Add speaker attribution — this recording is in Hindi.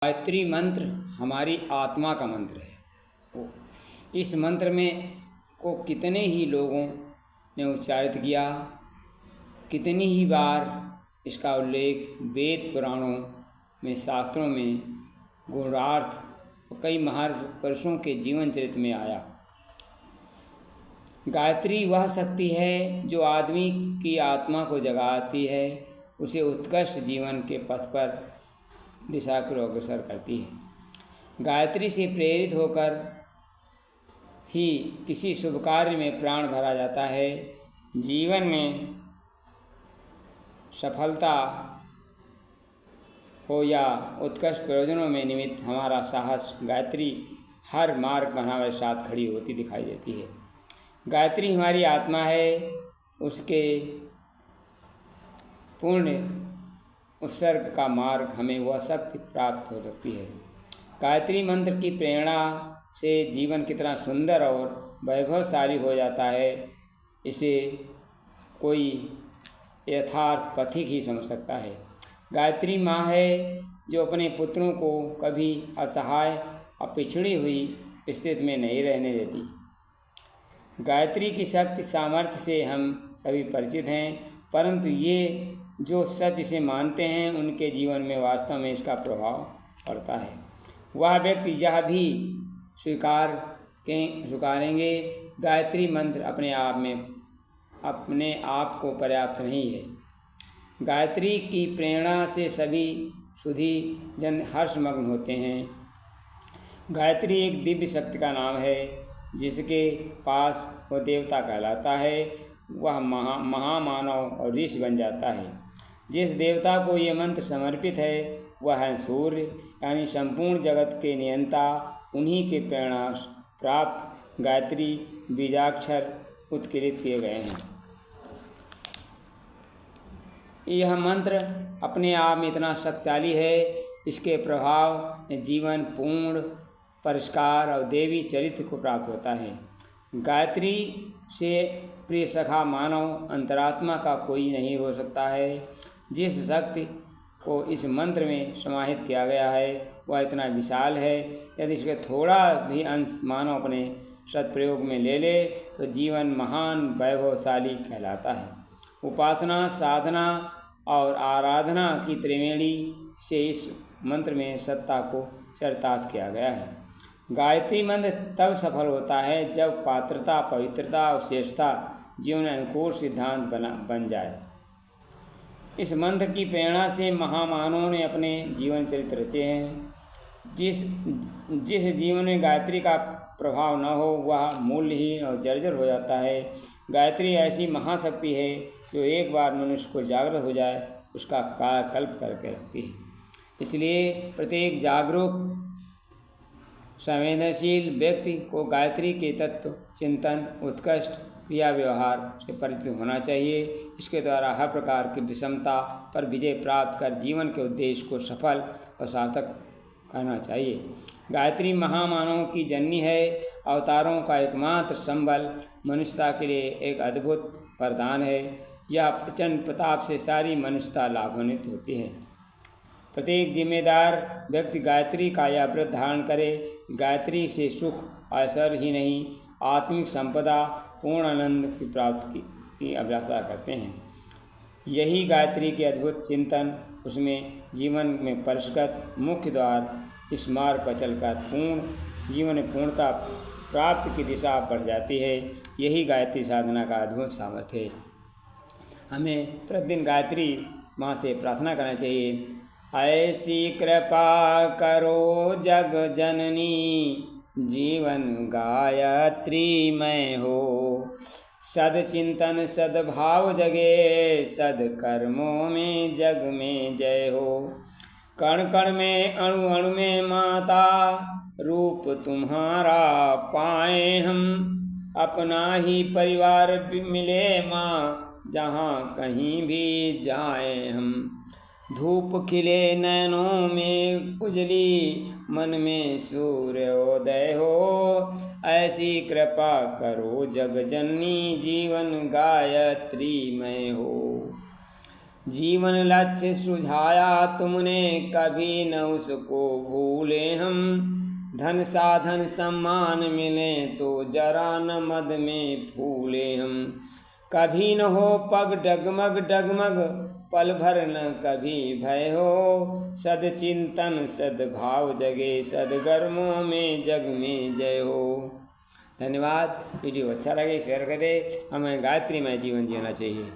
Speaker 1: गायत्री मंत्र हमारी आत्मा का मंत्र है। इस मंत्र में को कितने ही लोगों ने उच्चारित किया, कितनी ही बार इसका उल्लेख वेद पुराणों में, शास्त्रों में, गूढ़ार्थ और कई महापुरुषों के जीवन चरित्र में आया। गायत्री वह शक्ति है जो आदमी की आत्मा को जगाती है, उसे उत्कृष्ट जीवन के पथ पर दिशा को अग्रसर करती है। गायत्री से प्रेरित होकर ही किसी शुभ कार्य में प्राण भरा जाता है। जीवन में सफलता हो या उत्कृष्ट प्रयोजनों में निमित्त हमारा साहस गायत्री हर मार्ग पर हमारे साथ खड़ी होती दिखाई देती है। गायत्री हमारी आत्मा है, उसके पूर्ण उत्सर्ग का मार्ग हमें वह शक्ति प्राप्त हो सकती है। गायत्री मंत्र की प्रेरणा से जीवन कितना सुंदर और वैभवशाली हो जाता है, इसे कोई यथार्थ पथिक ही समझ सकता है। गायत्री माँ है जो अपने पुत्रों को कभी असहाय और पिछड़ी हुई स्थिति में नहीं रहने देती। गायत्री की शक्ति सामर्थ्य से हम सभी परिचित हैं, परंतु ये जो सच इसे मानते हैं उनके जीवन में वास्तव में इसका प्रभाव पड़ता है। वह व्यक्ति यह भी स्वीकारेंगे गायत्री मंत्र अपने आप को पर्याप्त नहीं है। गायत्री की प्रेरणा से सभी सुधी जन हर्षमग्न होते हैं। गायत्री एक दिव्य शक्ति का नाम है, जिसके पास वह देवता कहलाता है, वह महामानव और ऋषि बन जाता है। जिस देवता को ये मंत्र समर्पित है वह है सूर्य, यानी संपूर्ण जगत के नियंता। उन्हीं के प्रेरणा प्राप्त गायत्री बीजाक्षर उत्कीर्णित किए गए हैं। यह मंत्र अपने आप में इतना शक्तिशाली है, इसके प्रभाव जीवन पूर्ण परिष्कार और देवी चरित्र को प्राप्त होता है। गायत्री से प्रिय सखा मानव अंतरात्मा का कोई नहीं हो सकता है। जिस शक्ति को इस मंत्र में समाहित किया गया है वह इतना विशाल है, यदि इसके थोड़ा भी अंश मानव अपने सदप्रयोग में ले ले तो जीवन महान वैभवशाली कहलाता है। उपासना, साधना और आराधना की त्रिवेणी से इस मंत्र में सत्ता को चरितार्थ किया गया है। गायत्री मंत्र तब सफल होता है जब पात्रता, पवित्रता और श्रेष्ठता जीवन अनुकूल सिद्धांत बन जाए। इस मंत्र की प्रेरणा से महामानवों ने अपने जीवन चरित्र रचे हैं। जिस जीवन में गायत्री का प्रभाव न हो वह मूल्यहीन और जर्जर हो जाता है। गायत्री ऐसी महाशक्ति है जो एक बार मनुष्य को जागृत हो जाए उसका कायाकल्प करके रखती है। इसलिए प्रत्येक जागरूक संवेदनशील व्यक्ति को गायत्री के तत्व चिंतन, उत्कृष्ट क्रिया व्यवहार से परिचित होना चाहिए। इसके द्वारा हर प्रकार की विषमता पर विजय प्राप्त कर जीवन के उद्देश्य को सफल और सार्थक करना चाहिए। गायत्री महामानवों की जननी है, अवतारों का एकमात्र संबल, मनुष्यता के लिए एक अद्भुत वरदान है। यह प्रचंड प्रताप से सारी मनुष्यता लाभान्वित होती है। प्रत्येक जिम्मेदार व्यक्ति गायत्री का यह व्रत धारण करे। गायत्री से सुख, ऐश्वर्य ही नहीं, आत्मिक संपदा, पूर्ण आनंद की प्राप्ति की अभिलाषा करते हैं। यही गायत्री के अद्भुत चिंतन, उसमें जीवन में परिष्कृत मुख्य द्वार इस मार्ग पर चलकर पूर्ण जीवन में पूर्णता प्राप्ति की दिशा बढ़ जाती है। यही गायत्री साधना का अद्भुत सामर्थ्य है। हमें प्रतिदिन गायत्री माँ से प्रार्थना करना चाहिए, ऐसी कृपा करो जग जननी, जीवन गायत्री में हो। सदचिंतन सद्भाव जगे, सदकर्मों में जग में जय हो। कण कण में अणु अणु में माता, रूप तुम्हारा पाए हम। अपना ही परिवार मिले माँ, जहाँ कहीं भी जाए हम। धूप खिले नैनों में उजली, मन में सूर्योदय हो। ऐसी कृपा करो जग जननी, जीवन गायत्री में हो। जीवन लक्ष्य सुझाया तुमने, कभी न उसको भूले हम। धन साधन सम्मान मिले तो जरा न मद में फूले हम। कभी न हो पग डगमग डगमग, पल भर न कभी भय हो। सदचिंतन सद्भाव जगे, सदगर्मों में जग में जय हो। धन्यवाद। वीडियो अच्छा लगे शेयर करें। हमें गायत्री में जीवन जीना चाहिए।